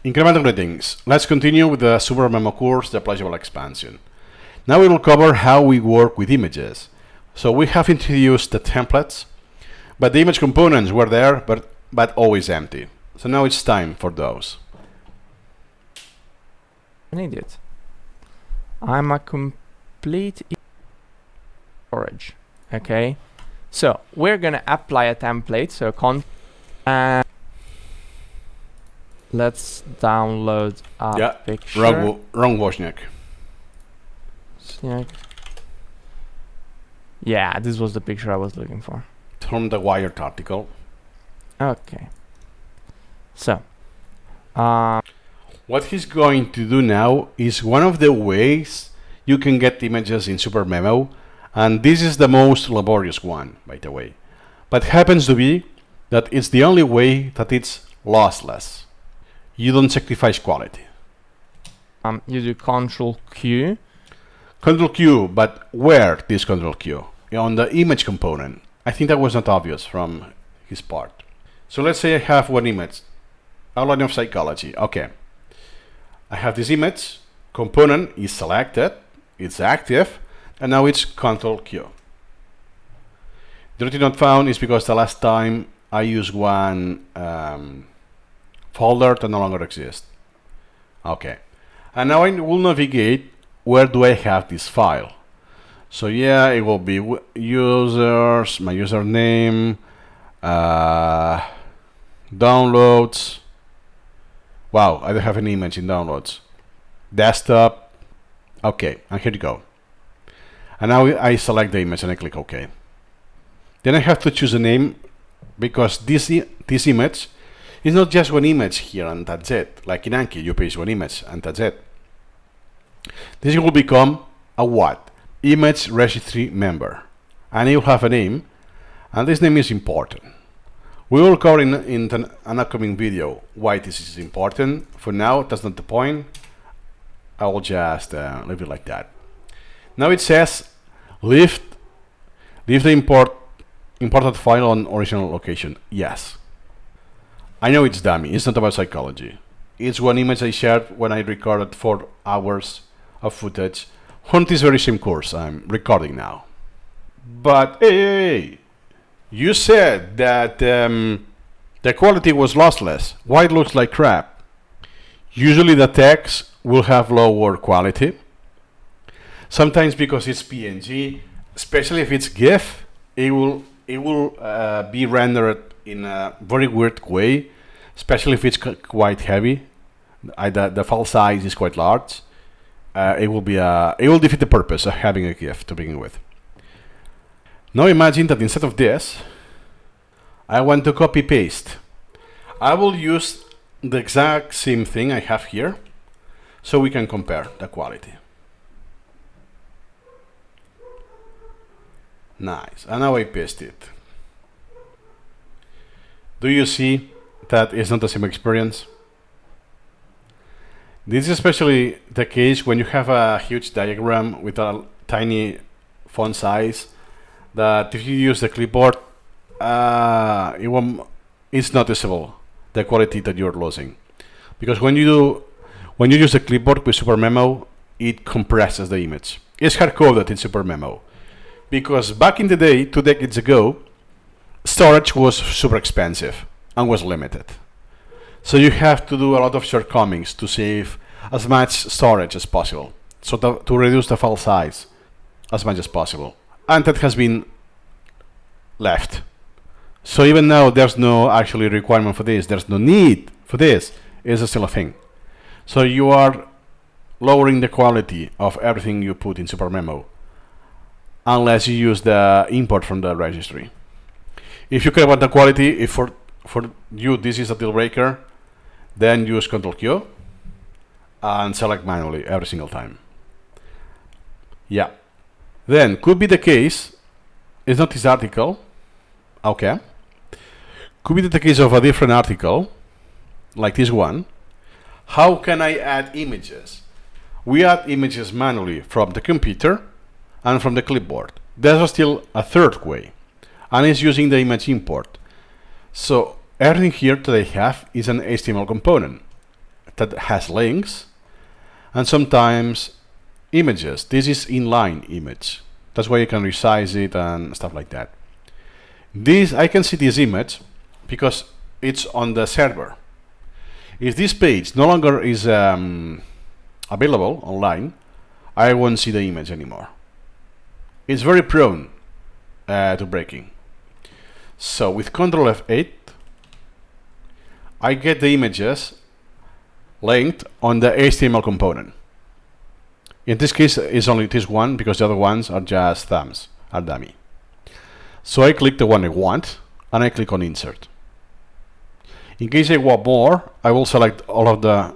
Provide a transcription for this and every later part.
Incremental greetings. Let's continue with the Supermemo course, the Pleasurable expansion. Now we will cover how we work with images. So we have introduced the templates, but the image components were there, but always empty. So now it's time for those. An idiot. I'm a complete storage. Okay, so we're gonna apply a template. So and let's download a picture. Wrong Wozniak. Yeah, this was the picture I was looking for. From the Wired article. Okay. So, what he's going to do now is one of the ways you can get images in Supermemo, and this is the most laborious one, by the way. But happens to be that it's the only way that it's lossless. You don't sacrifice quality. You do Control Q. Control Q, but where this Control Q? On the image component. I think that was not obvious from his part. So let's say I have one image, outline of psychology. Okay. I have this image, component is selected, it's active, and now it's Control Q. The routine not found is because the last time I used one folder that no longer exists. Okay. And now I will navigate where do I have this file. So yeah, it will be users, my username, downloads. Wow, I don't have an image in downloads. Desktop. Okay, and here you go. And now I select the image and I click OK. Then I have to choose a name because this image is not just one image here and that's it. Like in Anki, you paste one image and that's it. This will become a what? Image registry member. And it will have a name, and this name is important. We will cover in an upcoming video why this is important. For now, that's not the point. I will just leave it like that. Now it says leave the imported file on original location. Yes. I know it's dummy. It's not about psychology. It's one image I shared when I recorded 4 hours of footage on this very same course I'm recording now. But hey, you said that the quality was lossless. Why it looks like crap? Usually the text will have lower quality. Sometimes because it's PNG, especially if it's GIF, it will be rendered in a very weird way, especially if it's quite heavy. The file size is quite large. It will defeat the purpose of having a GIF to begin with. Now imagine that instead of this, I want to copy paste. I will use the exact same thing I have here, so we can compare the quality. Nice, and now I paste it. Do you see that it's not the same experience? This is especially the case when you have a huge diagram with a tiny font size, that if you use the clipboard, it's noticeable, the quality that you're losing. Because when you use the clipboard with Supermemo, it compresses the image. It's hard-coded in Supermemo. Because back in the day, 2 decades ago, storage was super expensive and was limited. So you have to do a lot of shortcomings to save as much storage as possible. So to reduce the file size as much as possible. And that has been left. So even now there's no actually requirement for this. There's no need for this. It's still a thing. So you are lowering the quality of everything you put in Supermemo, unless you use the import from the registry. If you care about the quality, if for you this is a deal breaker, then use Ctrl Q and select manually every single time. Yeah. Then could be the case, it's not this article, okay. Could be the case of a different article, like this one. How can I add images? We add images manually from the computer and from the clipboard. There's still a third way, and it's using the image import. So everything here that I have is an HTML component. that has links, and sometimes images. This is inline image. That's why you can resize it and stuff like that. This, I can see this image because it's on the server. If this page no longer is available online, I won't see the image anymore. It's very prone to breaking. So with Ctrl F8, I get the images linked on the HTML component. In this case, it's only this one because the other ones are just thumbs, are dummy. So I click the one I want and I click on Insert. In case I want more, I will select all of the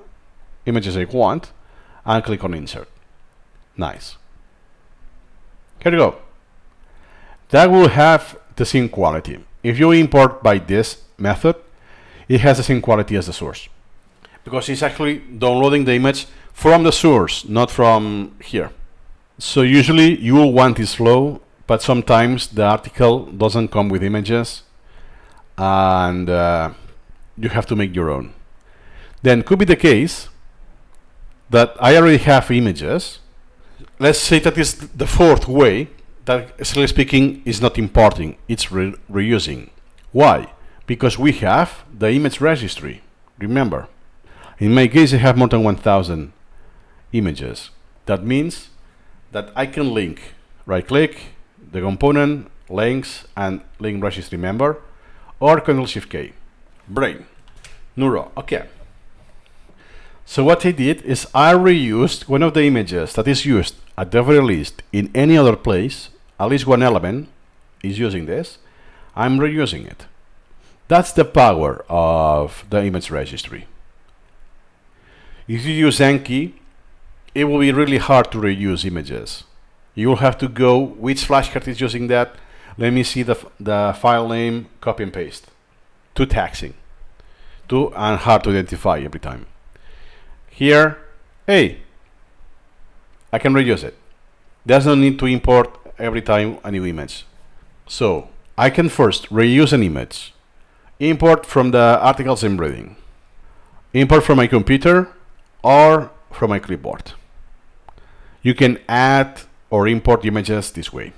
images I want and click on Insert. Nice. Here you go. That will have the same quality. If you import by this method, it has the same quality as the source, because it's actually downloading the image from the source, not from here. So usually you will want this flow, but sometimes the article doesn't come with images and you have to make your own. Then could be the case that I already have images. Let's say that is the fourth way that, essentially speaking, is not importing, it's reusing. Why? Because we have the image registry. Remember, in my case I have more than 1,000 images. That means that I can link, right click, the component, links, and link registry member, or Ctrl-Shift-K. Brain. Neuro. Okay. So what I did is I reused one of the images that is used at the very least in any other place. At least one element is using this. I'm reusing it. That's the power of the image registry. If you use Enki, it will be really hard to reuse images. You will have to go, which flashcard is using that? Let me see the file name, copy and paste. Too taxing. And hard to identify every time. Here, hey, I can reuse it. There's no need to import every time a new image. So I can first reuse an image, import from the articles I'm reading, import from my computer or from my clipboard. You can add or import images this way.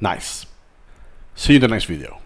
Nice. See you in the next video.